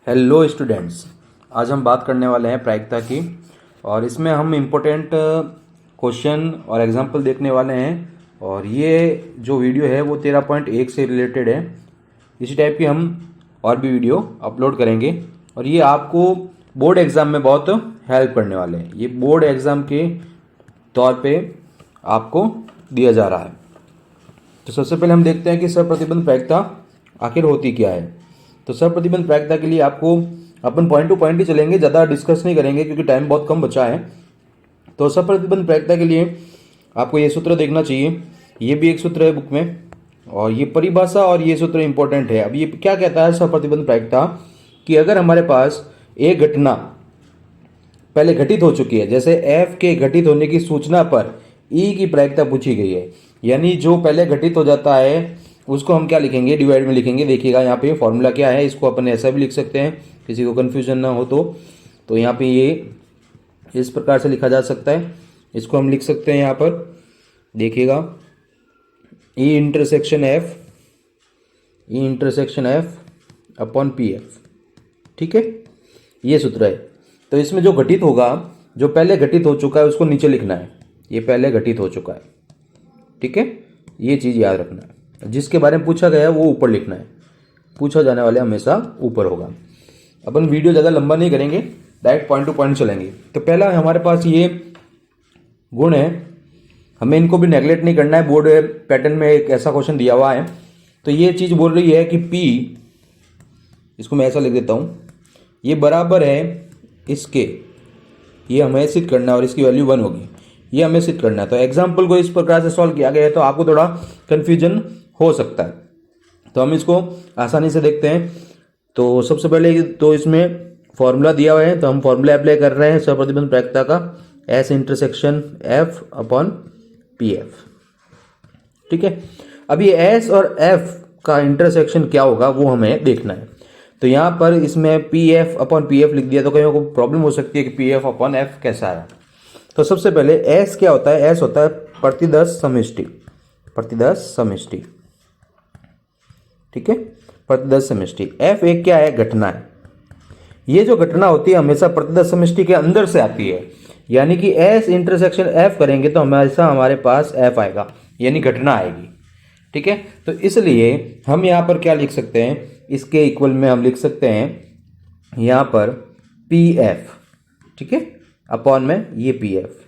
Hello students, आज हम बात करने वाले हैं प्रायिकता की। और इसमें हम इम्पोर्टेंट क्वेश्चन और एग्जाम्पल देखने वाले हैं। और ये जो वीडियो है वो 13.1 से रिलेटेड है। इसी टाइप की हम और भी वीडियो अपलोड करेंगे और ये आपको बोर्ड एग्ज़ाम में बहुत हेल्प करने वाले हैं। ये बोर्ड एग्ज़ाम के तौर पे आपको दिया जा रहा है। तो सबसे पहले हम देखते हैं कि सप्रतिबंध प्रायिकता आखिर होती क्या है। तो सप्रतिबंध प्रायिकता के लिए आपको अपन पॉइंट टू पॉइंट ही चलेंगे, ज़्यादा डिस्कस नहीं करेंगे क्योंकि टाइम बहुत कम बचा है। तो सप्रतिबंध प्रायिकता के लिए आपको ये सूत्र देखना चाहिए। ये भी एक सूत्र है बुक में और ये परिभाषा और ये सूत्र इंपॉर्टेंट है। अब ये क्या कहता है सप्रतिबंध प्रायिकता, कि अगर हमारे पास एक घटना पहले घटित हो चुकी है, जैसे एफ के घटित होने की सूचना पर ई की प्रायिकता पूछी गई है, यानी जो पहले घटित हो जाता है उसको हम क्या लिखेंगे, डिवाइड में लिखेंगे। देखिएगा यहाँ पे फॉर्मूला क्या है, इसको अपन ऐसा भी लिख सकते हैं किसी को कन्फ्यूजन ना हो तो यहाँ पे ये इस प्रकार से लिखा जा सकता है। इसको हम लिख सकते हैं यहाँ पर, देखिएगा, E intersection F upon P F. ठीक है, ये सूत्र है। तो इसमें जो घटित होगा, जो पहले घटित हो चुका है उसको नीचे लिखना है। ये पहले घटित हो चुका है, ठीक है, ये चीज़ याद रखना है। जिसके बारे में पूछा गया है वो ऊपर लिखना है, पूछा जाने वाले हमेशा ऊपर होगा। अपन वीडियो ज़्यादा लंबा नहीं करेंगे, डायरेक्ट पॉइंट टू पॉइंट चलेंगे। तो पहला हमारे पास ये गुण है, हमें इनको भी नेगलेक्ट नहीं करना है। बोर्ड पैटर्न में एक ऐसा क्वेश्चन दिया हुआ है। तो ये चीज़ बोल रही है कि P, इसको मैं ऐसा लिख देता हूँ, ये बराबर है इसके, ये हमें सिद्ध करना है और इसकी वैल्यू 1 होगी, ये हमें सिद्ध करना है। तो एग्जाम्पल को इस प्रकार से सॉल्व किया गया है तो आपको थोड़ा कन्फ्यूजन हो सकता है। तो हम इसको आसानी से देखते हैं। तो सबसे पहले तो इसमें फॉर्मूला दिया हुआ है, तो हम फॉर्मूला अप्लाई कर रहे हैं सप्रतिबंध प्रायिकता का, S intersection F upon P F. ठीक है, अब ये एस और एफ का इंटरसेक्शन क्या होगा वो हमें देखना है। तो यहाँ पर इसमें P F upon P F लिख दिया तो कहीं को प्रॉब्लम हो सकती है कि पी एफ अपॉन एफ कैसा है। तो सबसे पहले एस क्या होता है, एस होता है प्रतिदर्श समष्टि, प्रतिदर्श समष्टि। ठीक है, प्रतिदर्श समष्टि। एफ एक क्या है, घटना है। ये जो घटना होती है हमेशा प्रतिदर्श समष्टि के अंदर से आती है, यानी कि एस इंटरसेक्शन एफ करेंगे तो हमेशा हमारे पास एफ आएगा, यानी घटना आएगी। ठीक है, तो इसलिए हम यहाँ पर क्या लिख सकते हैं, इसके इक्वल में हम लिख सकते हैं यहाँ पर पी एफ, ठीक है, अपॉन में ये पी एफ।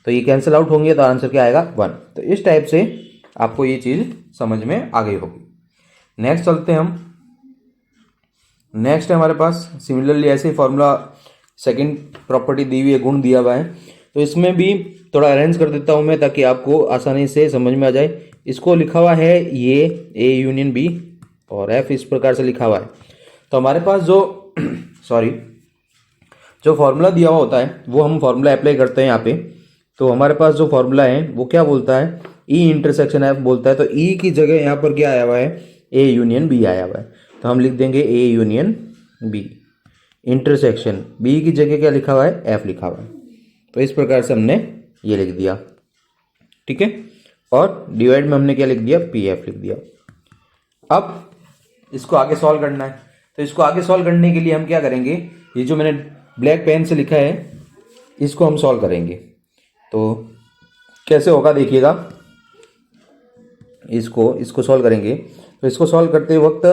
तो ये कैंसिल आउट होंगे तो आंसर क्या आएगा, 1। तो इस टाइप से आपको ये चीज़ समझ में आ गई होगी। नेक्स्ट चलते हैं हम। नेक्स्ट है हमारे पास सिमिलरली ऐसे ही फॉर्मूला, सेकंड प्रॉपर्टी दी हुई है, गुण दिया हुआ है। तो इसमें भी थोड़ा अरेंज कर देता हूँ मैं ताकि आपको आसानी से समझ में आ जाए। इसको लिखा हुआ है ये ए यूनियन बी और एफ इस प्रकार से लिखा हुआ है। तो हमारे पास जो जो फॉर्मूला दिया हुआ होता है वो हम फॉर्मूला अप्लाई करते हैं यहाँ पे। तो हमारे पास जो फॉर्मूला है वो क्या बोलता है, ई इंटरसेक्शन एफ बोलता है। तो ई की जगह यहाँ पर क्या आया हुआ है, ए यूनियन बी आया हुआ है। तो हम लिख देंगे A union B, intersection B की जगह क्या लिखा हुआ है, एफ लिखा हुआ है। तो इस प्रकार से हमने ये लिख दिया, ठीक है, और डिवाइड में हमने क्या लिख दिया, पी एफ लिख दिया। अब इसको आगे सॉल्व करना है। तो इसको आगे सॉल्व करने के लिए हम क्या करेंगे, ये जो मैंने ब्लैक पेन से लिखा है इसको हम सॉल्व करेंगे। तो कैसे होगा देखिएगा, इसको सॉल्व करेंगे। तो इसको सॉल्व करते वक्त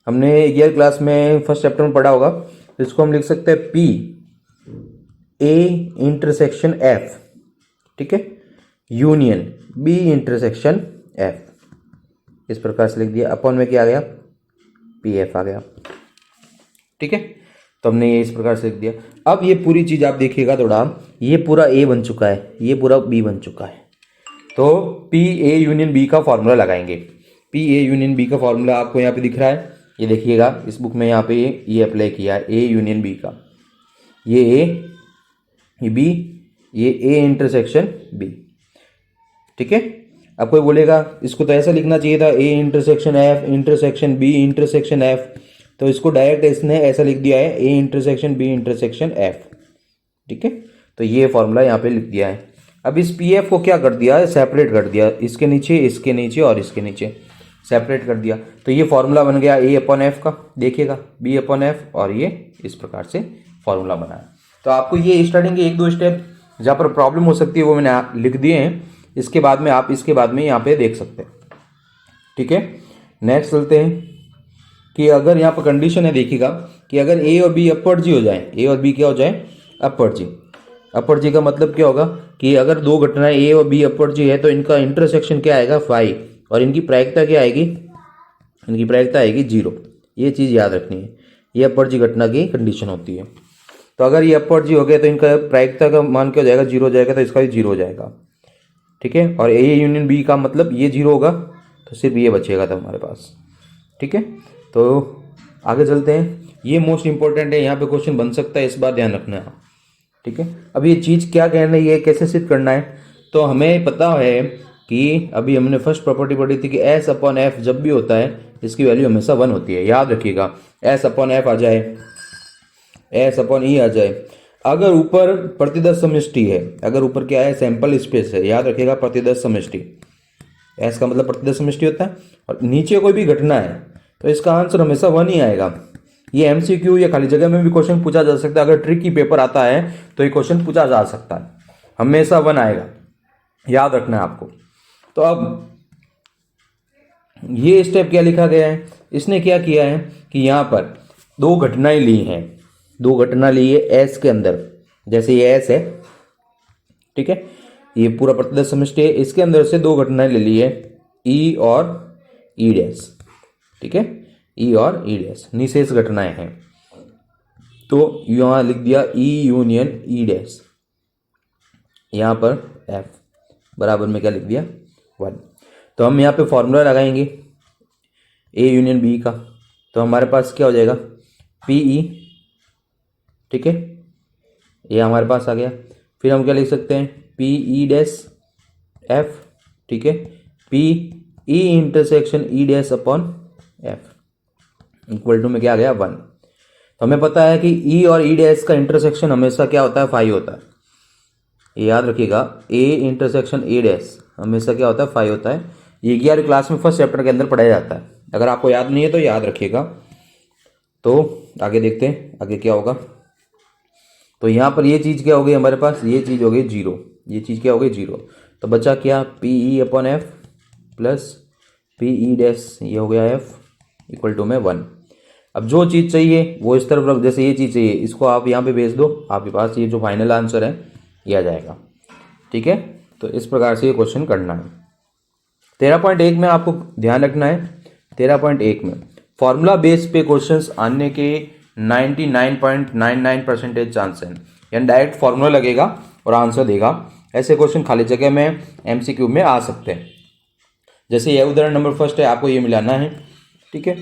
हमने ईयर क्लास में फर्स्ट चैप्टर में पढ़ा होगा। तो इसको हम लिख सकते हैं पी ए इंटरसेक्शन एफ, ठीक है, यूनियन बी इंटरसेक्शन एफ, इस प्रकार से लिख दिया। अपॉन में क्या आ गया, पी एफ आ गया। ठीक है, तो हमने ये इस प्रकार से लिख दिया। अब ये पूरी चीज आप देखिएगा थोड़ा, ये पूरा ए बन चुका है, ये पूरा बी बन चुका है। तो पी ए यूनियन बी का फॉर्मूला लगाएंगे। पी ए यूनियन बी का फॉर्मूला आपको यहाँ पे दिख रहा है, ये देखिएगा इस बुक में यहाँ पे ये अप्लाई किया है, ए यूनियन बी का, ये ए, ये बी, ये ए इंटरसेक्शन बी। ठीक है, अब कोई बोलेगा इसको तो ऐसा लिखना चाहिए था, A intersection F intersection B intersection F. तो इसको डायरेक्ट इसने ऐसा लिख दिया है, A intersection B intersection F. ठीक है, तो ये फॉर्मूला यहाँ पे लिख दिया है। अब इस पी एफ को क्या कर दिया है, सेपरेट कर दिया, इसके नीचे और इसके नीचे। सेपरेट कर दिया, तो ये फॉर्मूला बन गया ए अपॉन एफ का, देखिएगा बी अपॉन एफ, और ये इस प्रकार से फॉर्मूला बना है। तो आपको ये स्टार्टिंग के 1-2 स्टेप जहाँ पर प्रॉब्लम हो सकती है वो मैंने लिख दिए हैं, इसके बाद में आप इसके बाद में यहाँ पे देख सकते हैं। ठीक है, नेक्स्ट चलते हैं कि अगर यहाँ पर कंडीशन है, देखिएगा कि अगर ए और बी अपवर्ड जी हो जाए, ए और बी क्या हो जाए, अपवर्ड जी। अपवर्ड जी का मतलब क्या होगा कि अगर दो घटनाएं ए और बी अपवर्ड जी है तो इनका इंटरसेक्शन क्या आएगा, फाई, और इनकी प्रायिकता क्या आएगी, इनकी प्रायिकता आएगी 0। ये चीज़ याद रखनी है, ये अपवर्ड जी घटना की कंडीशन होती है। तो अगर ये अपवर्ड जी हो गया तो इनका प्रायिकता का मान क्या हो जाएगा, 0 हो जाएगा, तो इसका भी 0 हो जाएगा। ठीक है, और ए यूनियन बी का मतलब ये 0 होगा तो सिर्फ ये बचेगा था हमारे पास। ठीक है, तो आगे चलते हैं, ये मोस्ट इंपॉर्टेंट है, यहाँ पे क्वेश्चन बन सकता है, इस बार ध्यान रखना है। ठीक है, अब ये चीज़ क्या कह रही है, कैसे सिद्ध करना है, तो हमें पता है कि अभी हमने फर्स्ट प्रॉपर्टी पढ़ी थी कि एस अपॉन एफ जब भी होता है इसकी वैल्यू हमेशा 1 होती है। याद रखिएगा, एस अपॉन एफ आ जाए, एस अपॉन ई आ जाए, अगर ऊपर प्रतिदर्श समष्टि है, अगर ऊपर क्या है, सैंपल स्पेस है, याद रखिएगा प्रतिदर्श समष्टि, एस का मतलब प्रतिदर्श समष्टि होता है, और नीचे कोई भी घटना है तो इसका आंसर हमेशा 1 ही आएगा। ये एमसीक्यू या खाली जगह में भी क्वेश्चन पूछा जा सकता है, अगर ट्रिकी पेपर आता है तो ये क्वेश्चन पूछा जा सकता है, हमेशा 1 आएगा, याद रखना है आपको। तो अब ये स्टेप क्या लिखा गया है, इसने क्या किया है कि यहाँ पर 2 घटनाएं ली हैं, 2 घटना ली है एस के अंदर, जैसे ये एस है, ठीक है, ये पूरा प्रतिदर्श समष्टि है, इसके अंदर से 2 घटनाएं ले ली है, ई और ई डैश। ठीक है, ई और ई डैश निशेष घटनाएं हैं, तो यहां लिख दिया ई यूनियन ई डैश, यहां पर एफ बराबर में क्या लिख दिया, 1। तो हम यहाँ पे फॉर्मूला लगाएंगे ए यूनियन बी का, तो हमारे पास क्या हो जाएगा, पी ई। ठीक है, ये हमारे पास आ गया, फिर हम क्या लिख सकते हैं, पी ई डैश एफ। ठीक है, P E intersection E dash upon F equal to में क्या आ गया, 1। तो हमें पता है कि ई और ई डैश का इंटरसेक्शन हमेशा क्या होता है, फाई होता है, ये याद रखिएगा, ए इंटरसेक्शन ए डैश हमेशा क्या होता है, फाई होता है। ये 11वीं क्लास में फर्स्ट चैप्टर के अंदर पढ़ाया जाता है, अगर आपको याद नहीं है तो याद रखिएगा। तो आगे देखते हैं आगे क्या होगा। तो यहाँ पर ये चीज़ क्या हो गई हमारे पास, ये चीज़ हो गई 0, ये चीज़ क्या हो गई 0, तो बचा क्या, P E upon F plus P E dash, ये हो गया एफ इक्वल टू में 1। अब जो चीज़ चाहिए वो इस तरफ रख, जैसे ये चीज़ चाहिए इसको आप यहाँ पे भेज दो, आपके पास ये जो फाइनल आंसर है ये आ जाएगा। ठीक है, तो इस प्रकार से ये क्वेश्चन करना है। 13.1 में आपको ध्यान रखना है, 13.1 में फॉर्मूला बेस पे क्वेश्चंस आने के 99.99% चांस है, यानी डायरेक्ट फॉर्मूला लगेगा और आंसर देगा। ऐसे क्वेश्चन खाली जगह में एमसीक्यू में आ सकते हैं, जैसे ये उदाहरण नंबर फर्स्ट है, आपको ये मिलाना है। ठीक है,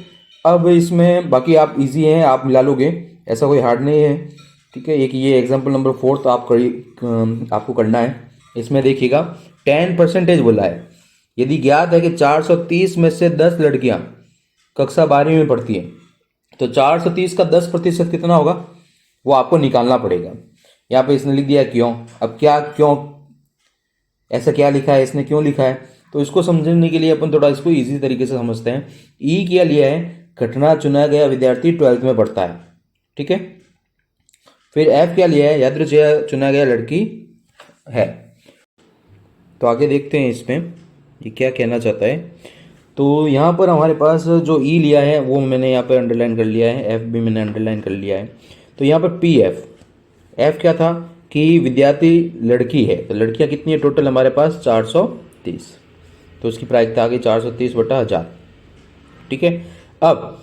अब इसमें बाकी आप इजी हैं, आप मिला लोगे, ऐसा कोई हार्ड नहीं है। ठीक है, एक ये एग्जाम्पल नंबर 4 तो आपको करना है। इसमें देखिएगा 10% बोला है, यदि ज्ञात है कि 430 में से 10 लड़कियां कक्षा 12वीं में पढ़ती हैं, तो 430 का 10% कितना होगा वो आपको निकालना पड़ेगा। यहाँ पे इसने लिख दिया क्यों, अब क्या क्यों ऐसा क्या लिखा है, इसने क्यों लिखा है, तो इसको समझने के लिए अपन थोड़ा इसको इजी तरीके से समझते हैं। ई क्या लिया है, घटना चुना गया विद्यार्थी 12th में पढ़ता है। ठीक है, फिर एफ क्या लिया है, यादृच्छिक चुना गया लड़की है। तो आगे देखते हैं इसमें ये क्या कहना चाहता है। तो यहाँ पर हमारे पास जो ई लिया है वो मैंने यहाँ पर अंडरलाइन कर लिया है, एफ भी मैंने अंडरलाइन कर लिया है। तो यहाँ पर पी एफ, एफ क्या था कि विद्यार्थी लड़की है, तो लड़कियाँ कितनी है टोटल हमारे पास 430, तो उसकी प्रायिकता आ गई 430/1000। ठीक है, अब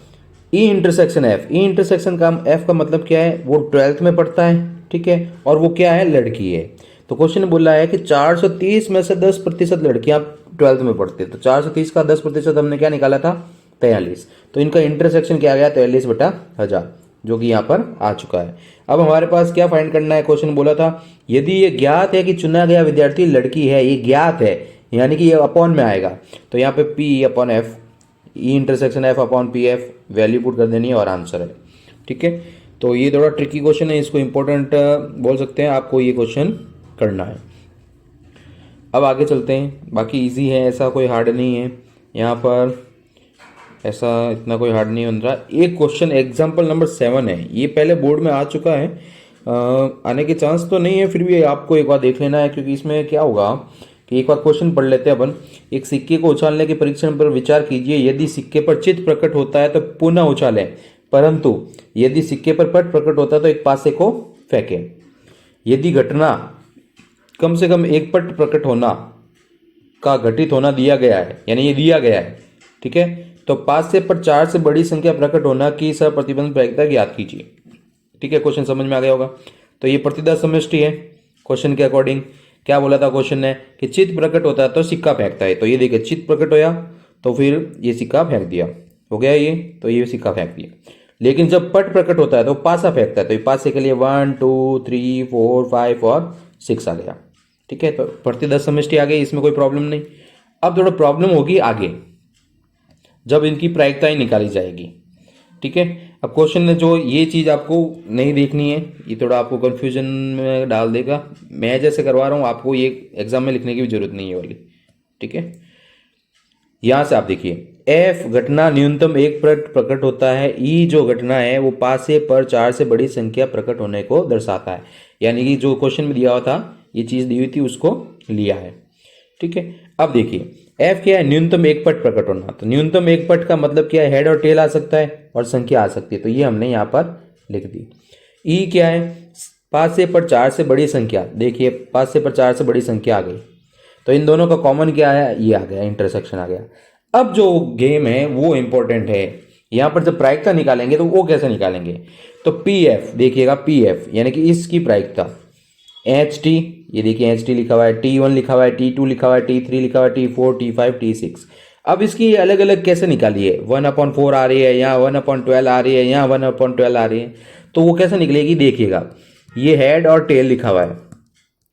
E intersection F, E intersection का एफ का मतलब क्या है, वो 12th में पढ़ता है। ठीक है, और वो क्या है, लड़की है। तो क्वेश्चन बोला है कि 430 में से 10% लड़कियां 12th में पढ़ती है, तो 430 का 10% हमने क्या निकाला था, 43, तो इनका इंटरसेक्शन क्या आ गया, 43/1000, जो कि यहाँ पर आ चुका है। अब हमारे पास क्या फाइंड करना है, क्वेश्चन बोला था यदि ये ज्ञात है कि चुना गया विद्यार्थी लड़की है, ये ज्ञात है यानी कि ये अपॉन में आएगा, तो यहाँ पे P upon F, E intersection F upon P F value put कर देनी है और आंसर है। ठीक है, तो ये थोड़ा ट्रिकी क्वेश्चन है, इसको इंपॉर्टेंट बोल सकते हैं, आपको ये क्वेश्चन करना है। अब आगे चलते हैं, बाकी इजी है, ऐसा कोई हार्ड नहीं है। यहाँ पर ऐसा इतना कोई हार्ड नहीं बन रहा। एक क्वेश्चन एग्जाम्पल नंबर 7 है, ये पहले बोर्ड में आ चुका है, आने के चांस तो नहीं है, फिर भी आपको एक बार देख लेना है, क्योंकि इसमें क्या होगा कि एक बार क्वेश्चन पढ़ लेते हैं अपन। एक सिक्के को उछालने के परीक्षण पर विचार कीजिए, यदि सिक्के पर चित्त प्रकट होता है तो पुनः उछालें, परंतु यदि सिक्के पर पट प्रकट होता है तो एक पासे को फेंकें। यदि घटना कम से कम एक पट प्रकट होना का घटित होना दिया गया है, यानी ये दिया गया है, ठीक है, तो 5 से पर 4 से बड़ी संख्या प्रकट होना की सह प्रतिबंध प्रायिकता ज्ञात कीजिए। ठीक है, क्वेश्चन समझ में आ गया होगा। तो ये प्रतिदा समष्टि है, क्वेश्चन के अकॉर्डिंग क्या बोला था क्वेश्चन ने कि चित्त प्रकट होता है तो सिक्का फेंकता है। तो ये देखिए चित्त प्रकट होया तो फिर ये सिक्का फेंक दिया, हो गया ये, तो ये सिक्का फेंक दिया। लेकिन जब पट प्रकट होता है तो पासा फेंकता है, तो ये पासे के लिए 1 2 3 4 5 और 6 आ गया। ठीक है, तो प्रतिदा समष्टि आ गई, इसमें कोई प्रॉब्लम नहीं। अब थोड़ा प्रॉब्लम होगी आगे जब इनकी प्रायिकताएं निकाली जाएगी। ठीक है, अब क्वेश्चन में जो ये चीज़ आपको नहीं देखनी है, ये थोड़ा आपको कंफ्यूजन में डाल देगा। मैं जैसे करवा रहा हूँ आपको ये एग्जाम में लिखने की भी जरूरत नहीं है वाली। ठीक है, यहां से आप देखिए एफ घटना न्यूनतम एक प्रकट होता है, ई जो घटना है वो 5 से पर 4 से बड़ी संख्या प्रकट होने को दर्शाता है। यानी कि जो क्वेश्चन में दिया हुआ था ये चीज दी हुई थी उसको लिया है। ठीक है, अब देखिए एफ क्या है, न्यूनतम एक पट प्रकट होना। तो न्यूनतम एक पट का मतलब क्या है, हेड और टेल आ सकता है और संख्या आ सकती है, तो ये हमने यहाँ पर लिख दी। ई क्या है, 5 से पर 4 से बड़ी संख्या। देखिए 5 से पर 4 से बड़ी संख्या आ गई, तो इन दोनों का कॉमन क्या है, ये आ गया, इंटरसेक्शन आ गया। अब जो गेम है वो इंपॉर्टेंट है, यहां पर जब प्रायिकता निकालेंगे तो वो कैसे निकालेंगे, तो पी एफ देखिएगा, पी एफ यानी कि इसकी प्रायिकता एच टी, ये देखिए एच टी लिखा हुआ है, T1 लिखा हुआ है, T2 लिखा हुआ है, T3 लिखा हुआ है, T4 T5 T6। अब इसकी अलग अलग कैसे निकालिए, 1/4 आ रही है, यहाँ 1/12 आ रही है, यहाँ 1/12 आ रही है, तो वो कैसे निकलेगी देखिएगा। ये हेड और टेल लिखा हुआ है,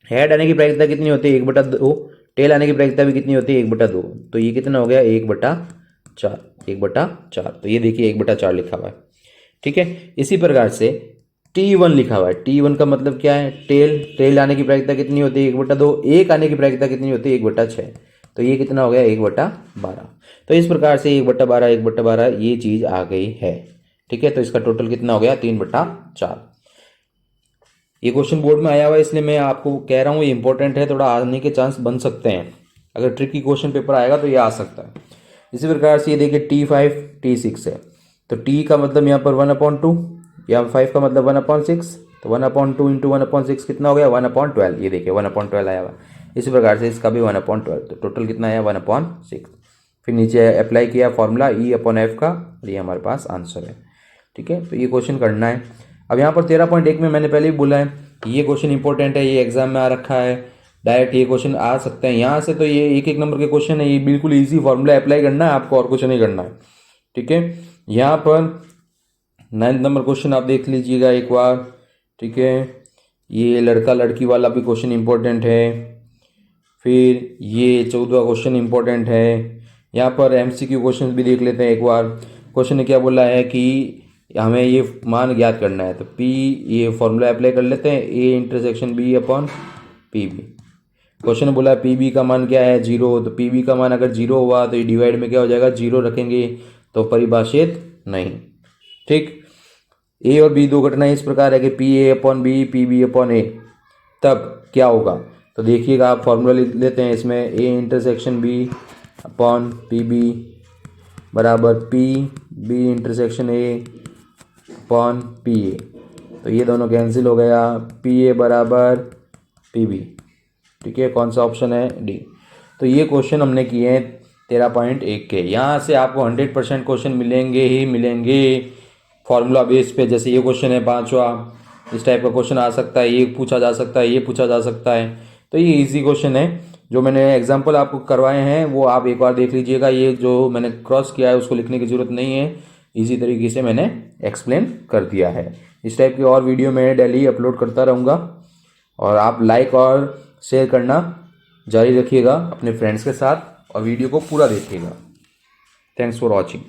हेड आने की प्रायिकता कितनी होती है 1/2, टेल आने की प्रायिकता भी कितनी होती है 1/2, तो ये कितना हो गया 1/4, 1/4। तो ये देखिए 1/4 लिखा हुआ है। ठीक है, इसी प्रकार से T1 लिखा हुआ है, T1 का मतलब क्या है, टेल आने की प्रायिकता कितनी होती है 1/2, एक आने की प्रायिकता कितनी होती है 1/6, तो ये कितना हो गया 1/12। तो इस प्रकार से 1/12 1/12 ये चीज आ गई है। ठीक है, तो इसका टोटल कितना हो गया 3/4। ये क्वेश्चन बोर्ड में आया हुआ है इसलिए मैं आपको कह रहा हूँ ये इंपॉर्टेंट है, थोड़ा आने के चांस बन सकते हैं, अगर ट्रिकी क्वेश्चन पेपर आएगा तो ये आ सकता है। इसी प्रकार से ये देखिए T5 T6 है, तो T का मतलब यहाँ पर 1/2 या 5 का मतलब 1/6, तो 1/2 इंटू 1/6 कितना हो गया 1/12, ये देखिए 1/12 आया हुआ। इसी प्रकार से इसका भी 1/12, तो टोटल कितना आया 1/6। फिर नीचे अप्लाई किया फॉर्मूला E/F का, ये हमारे पास आंसर है। ठीक है, तो ये क्वेश्चन करना है। अब यहाँ पर 13.1 में मैंने पहले भी बोला है ये क्वेश्चन इंपॉर्टेंट है, ये एग्जाम में आ रखा है, डायरेक्ट ये क्वेश्चन आ सकते हैं यहाँ से, तो ये एक नंबर के क्वेश्चन है, ये बिल्कुल इजी फॉर्मूला अप्लाई करना है आपको और कुछ नहीं करना है। ठीक है, यहाँ पर 9 नंबर क्वेश्चन आप देख लीजिएगा एक बार। ठीक है, ये लड़का लड़की वाला भी क्वेश्चन इंपॉर्टेंट है। फिर ये 14वां क्वेश्चन इंपॉर्टेंट है। यहाँ पर MCQ क्वेश्चन भी देख लेते हैं एक बार। क्वेश्चन ने क्या बोला है कि हमें ये मान ज्ञात करना है, तो P ये फॉर्मूला अप्लाई कर लेते हैं, A/B/PB। क्वेश्चन ने बोला PB का मान क्या है 0, तो PB का मान अगर 0 हुआ तो ये डिवाइड में क्या हो जाएगा 0 रखेंगे, तो परिभाषित नहीं। ठीक, A और B दो घटनाएं इस प्रकार है कि PA/B PB/A, तब क्या होगा, तो देखिएगा आप फॉर्मूला लेते हैं इसमें, A/B/PB बराबर PB/A/PA, तो ये दोनों कैंसिल हो गया, PA बराबर PB। ठीक है, कौन सा ऑप्शन है डी। तो ये क्वेश्चन हमने किए हैं 13.1 के। यहाँ से आपको 100% क्वेश्चन मिलेंगे ही मिलेंगे फॉर्मूला बेस पे। जैसे ये क्वेश्चन है 5वां, इस टाइप का क्वेश्चन आ सकता है, ये पूछा जा सकता है, ये पूछा जा सकता है। तो ये इजी क्वेश्चन है, जो मैंने एग्जाम्पल आपको करवाए हैं वो आप एक बार देख लीजिएगा। ये जो मैंने क्रॉस किया है उसको लिखने की जरूरत नहीं है, इजी तरीके से मैंने एक्सप्लेन कर दिया है। इस टाइप की और वीडियो मैं डेली अपलोड करता रहूँगा, और आप लाइक और शेयर करना जारी रखिएगा अपने फ्रेंड्स के साथ, और वीडियो को पूरा देखिएगा। Thanks for watching.